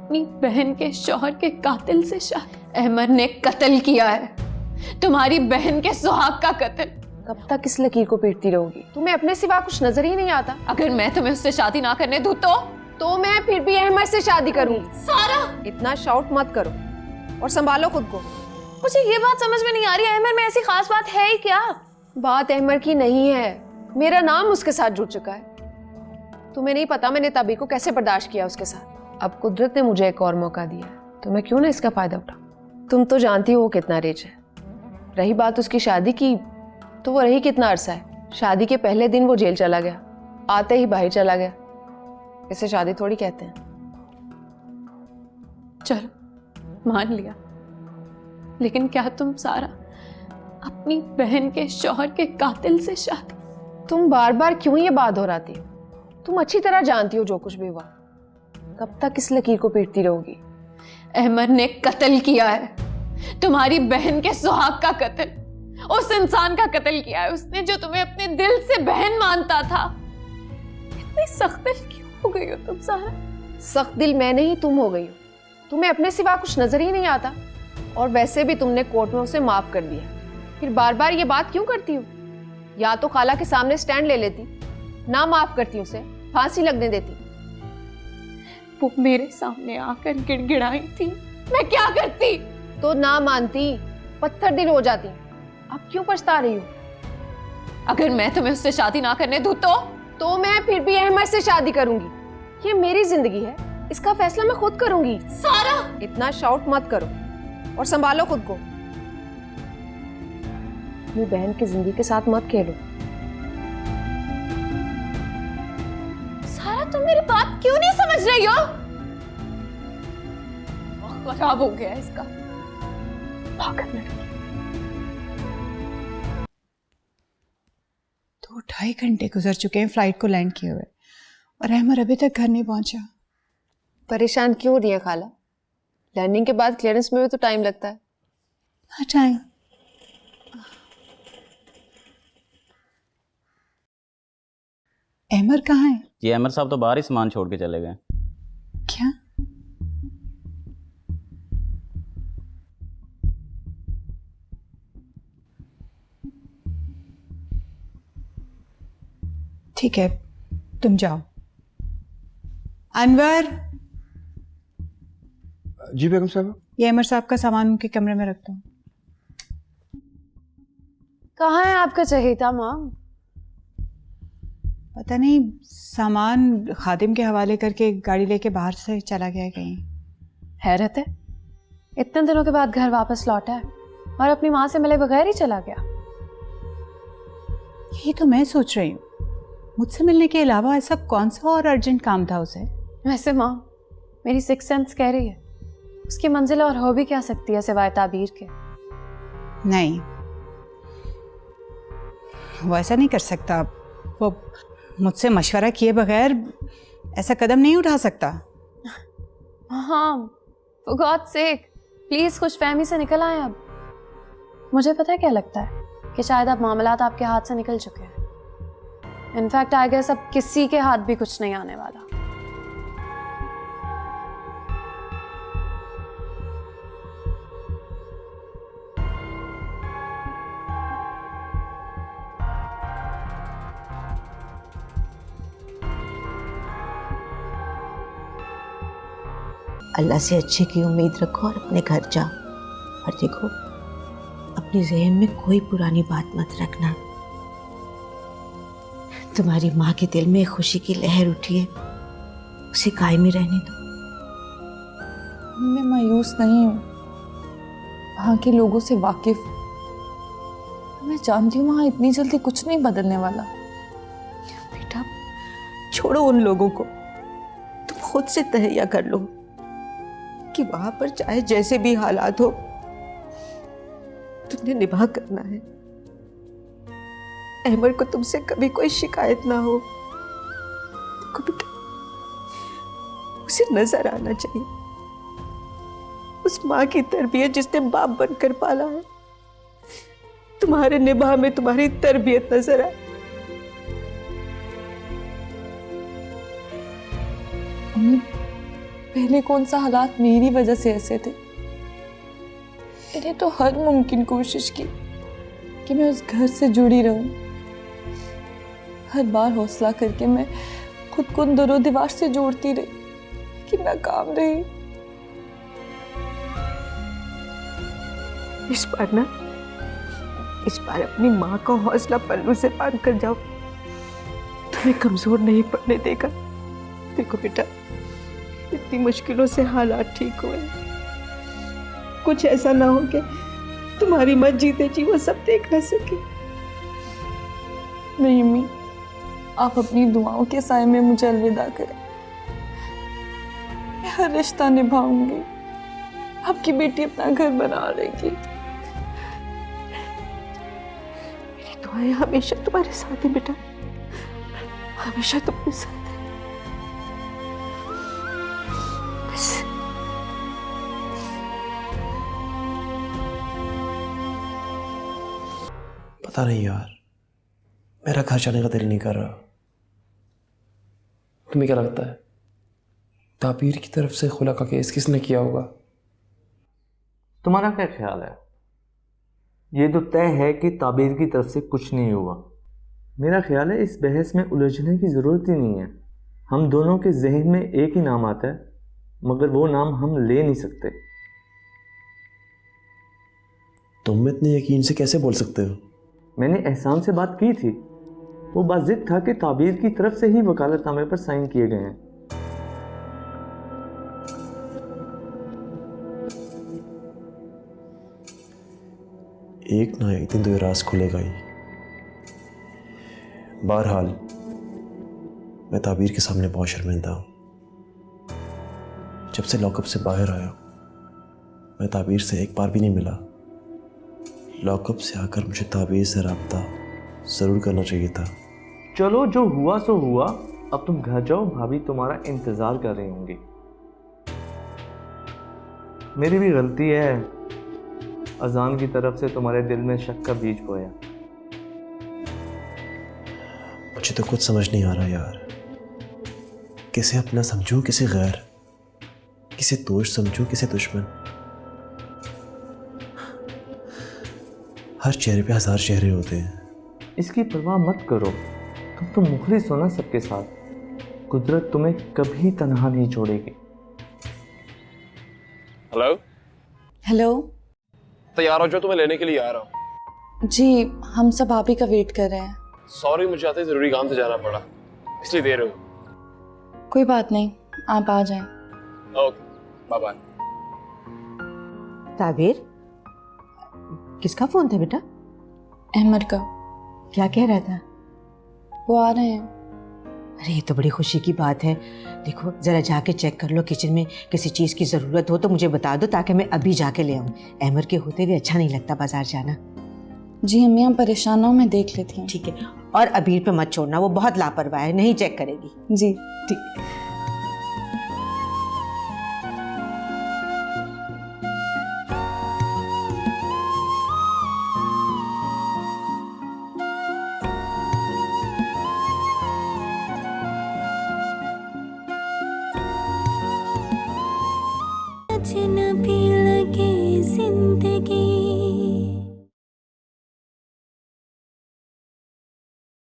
अपनी बहन के शौहर के कातिल से शादी। अहमद ने कत्ल किया है, तुम्हारी बहन के सुहाग का कत्ल। कब तक इस लकीर को पीटती रहोगी? तुम्हें अपने सिवा कुछ नजर ही नहीं आता? अगर मैं तुम्हें उससे शादी ना करने दूं तो मैं फिर भी अहमद से शादी करूंगी। सारा, इतना शाउट मत करो और संभालो खुद को। मुझे ये बात समझ में नहीं आ रही, अहमद में ऐसी खास बात है ही क्या? बात अहमद की नहीं है, मेरा नाम उसके साथ जुड़ चुका है। तुम्हें नहीं पता मैंने तभी को कैसे बर्दाश्त किया उसके साथ। अब कुदरत ने मुझे एक और मौका दिया, तो मैं क्यों ना इसका फायदा उठाऊं। तुम तो जानती हो वो कितना रिच है। रही बात उसकी शादी की, तो वो रही कितना अरसा है। शादी के पहले दिन वो जेल चला गया, आते ही बाहर चला गया। इसे शादी थोड़ी कहते हैं। चलो मान लिया, लेकिन क्या तुम सारा अपनी बहन के शौहर के कातिल से शादी? तुम बार बार क्यों ये बात दोहराती हो? तुम अच्छी तरह जानती हो जो कुछ भी हुआ। कब तक इस लकीर को पीटती रहोगी? अहमद ने कत्ल किया है, तुम्हारी बहन के सुहाग का कत्ल। उस इंसान का कत्ल किया है उसने जो तुम्हें अपने दिल से बहन मानता था। इतनी सख्त दिल क्यों हो गई हो तुम सारा? सख्त दिल मैं नहीं, तुम हो गई हो। तुम्हें अपने सिवा कुछ नजर ही नहीं आता। और वैसे भी तुमने कोर्ट में उसे माफ कर दिया, फिर बार बार ये बात क्यों करती हो? या तो खाला के सामने स्टैंड ले लेती, ना माफ करती उसे, फांसी लगने देती। वो मेरे सामने आकर गिड़गिड़ाई थी, मैं क्या करती? तो ना मानती, पत्थर दिल हो जाती। अब क्यों पछता रही हो? अगर मैं तुम्हें उससे शादी ना करने दूं तो मैं फिर भी अहमद से शादी करूंगी। ये मेरी जिंदगी है, इसका फैसला मैं खुद करूंगी। सारा, इतना शाउट मत करो और संभालो खुद को। अपनी बहन की जिंदगी के साथ मत खेलो। सारा, तुम मेरी बात क्यों नहीं समझ रही हो? खराब हो गया इसका। भागत में 2-2.5 घंटे गुजर चुके हैं फ्लाइट को लैंड किए हुए, और अहमद अभी तक घर नहीं पहुंचा। परेशान क्यों हो रही है खाला? लैंडिंग के बाद क्लियरेंस में भी तो टाइम लगता है। हाँ, टाइम। अहमद कहाँ है? जी अहमद साहब तो बाहर ही सामान छोड़ के चले गए। क्या? ठीक है, तुम जाओ। अनवर, जी बेगम साहब। ये अहमद साहब का सामान उनके कमरे में रख दो। कहाँ है आपका चहेता माम? पता नहीं, सामान खादिम के हवाले करके गाड़ी लेके बाहर से चला गया कहीं। हैरत है, इतने दिनों के बाद घर वापस लौटा है और अपनी माँ से मिले बगैर ही चला गया। यही तो मैं सोच रही हूँ, मुझसे मिलने के अलावा ऐसा कौन सा और अर्जेंट काम था उसे? वैसे माँ, मेरी सिक्स सेंस कह रही है उसकी मंजिल और हो भी क्या सकती है सिवाय ताबीर के। नहीं, वो ऐसा नहीं कर सकता। वो मुझसे मशवरा किए बगैर ऐसा कदम नहीं उठा सकता। हाँ, फॉर गॉड सेक, प्लीज खुश फहमी से निकल आए। अब मुझे पता है क्या लगता है कि शायद अब मामलात आपके हाथ से निकल चुके हैं। इनफैक्ट आई गेस अब किसी के हाथ भी कुछ नहीं आने वाला। अल्लाह से अच्छे की उम्मीद रखो और अपने घर जाओ। और देखो, अपने ज़हन में कोई पुरानी बात मत रखना। तुम्हारी माँ के दिल में खुशी की लहर उठी है, उसे कायम रहने दो। मैं मायूस नहीं हूँ, वहाँ के लोगों से वाकिफ हूँ। मैं जानती हूँ वहाँ इतनी जल्दी कुछ नहीं बदलने वाला। बेटा, छोड़ो उन लोगों को, तुम खुद से तहैया कर लो कि वहां पर चाहे जैसे भी हालात हो, तुमने निभा करना है। अहमद को तुमसे कभी कोई शिकायत ना हो। देखो बेटा, उसे नजर आना चाहिए उस माँ की तरबियत जिसने बाप बनकर पाला है। तुम्हारे निभाव में तुम्हारी तरबियत नजर आए। अम्मी, पहले कौन सा हालात मेरी वजह से ऐसे थे। मैंने तो हर मुमकिन कोशिश की कि मैं उस घर से जुड़ी रहूं। हर बार हौसला करके मैं खुद को दरो दीवार से जोड़ती रही कि नाकाम रही। इस बार अपनी माँ का हौसला पल्लू से बांध कर जाओ, तुम्हें कमजोर नहीं पड़ने देगा। देखो बेटा, इतनी मुश्किलों से हालात ठीक हुए, कुछ ऐसा ना हो कि तुम्हारी मत जीते जी वो सब देख ना सके। नहीं अम्मी, आप अपनी दुआओं के साए में मुझे अलविदा करें। मैं हर रिश्ता निभाऊंगी, आपकी बेटी अपना घर बना लेगी। मेरी दुआएं हमेशा तुम्हारे साथ है बेटा, हमेशा तुम्हारे साथ है। बस पता नहीं यार, मेरा घर जाने का दिल नहीं कर रहा। तुम्हें क्या लगता है ताबीर की तरफ से खुला का केस किसने किया होगा? तुम्हारा क्या ख्याल है? ये तो तय है कि ताबीर की तरफ से कुछ नहीं हुआ। मेरा ख्याल है इस बहस में उलझने की ज़रूरत ही नहीं है। हम दोनों के जहन में एक ही नाम आता है, मगर वो नाम हम ले नहीं सकते। तुम इतने यकीन से कैसे बोल सकते हो? मैंने एहसान से बात की थी, वो बात जिद था कि ताबीर की तरफ से ही वकालतनामे पर साइन किए गए हैं। एक ना एक दिन तो ये राज खुलेगा ही। बहरहाल मैं ताबीर के सामने बहुत शर्मिंदा हूं। जब से लॉकअप से बाहर आया मैं ताबीर से एक बार भी नहीं मिला। लॉकअप से आकर मुझे ताबीर से रब्ता ज़रूर करना चाहिए था। चलो जो हुआ सो हुआ, अब तुम घर जाओ, भाभी तुम्हारा इंतज़ार कर रही होंगी। मेरी भी गलती है, अजान की तरफ से तुम्हारे दिल में शक का बीज बोया। मुझे तो कुछ समझ नहीं आ रहा यार, किसे अपना समझूं किसे गैर, किसे दोस्त समझूं किसे दुश्मन। हर चेहरे पे हजार चेहरे होते हैं। इसकी परवाह मत करो, तुम तो मुखलिस हो ना सबके साथ। कुदरत तुम्हें कभी तन्हा नहीं छोड़ेगी। हेलो हेलो तैयार हो जो, तुम्हें लेने के लिए आ रहा हूँ। जी, हम सब आप ही का वेट कर रहे हैं। सॉरी, मुझे आते जरूरी काम से जाना पड़ा, इसलिए देर हो। कोई बात नहीं, आप आ जाएं। Okay, bye bye. ताबीर, किसका फोन था बेटा? अहमद का। क्या कह रहा था? वो आ रहे हैं। अरे ये तो बड़ी खुशी की बात है। देखो जरा जाके चेक कर लो, किचन में किसी चीज़ की ज़रूरत हो तो मुझे बता दो, ताकि मैं अभी जाके ले आऊँ। अहमद के होते हुए अच्छा नहीं लगता बाजार जाना। जी अम्मी, आप परेशान ना हो, मैं देख लेती हूँ। ठीक है, और अबीर पे मत छोड़ना, वो बहुत लापरवाह है, नहीं चेक करेगी। जी ठीक। अजनबी लगे जिंदगी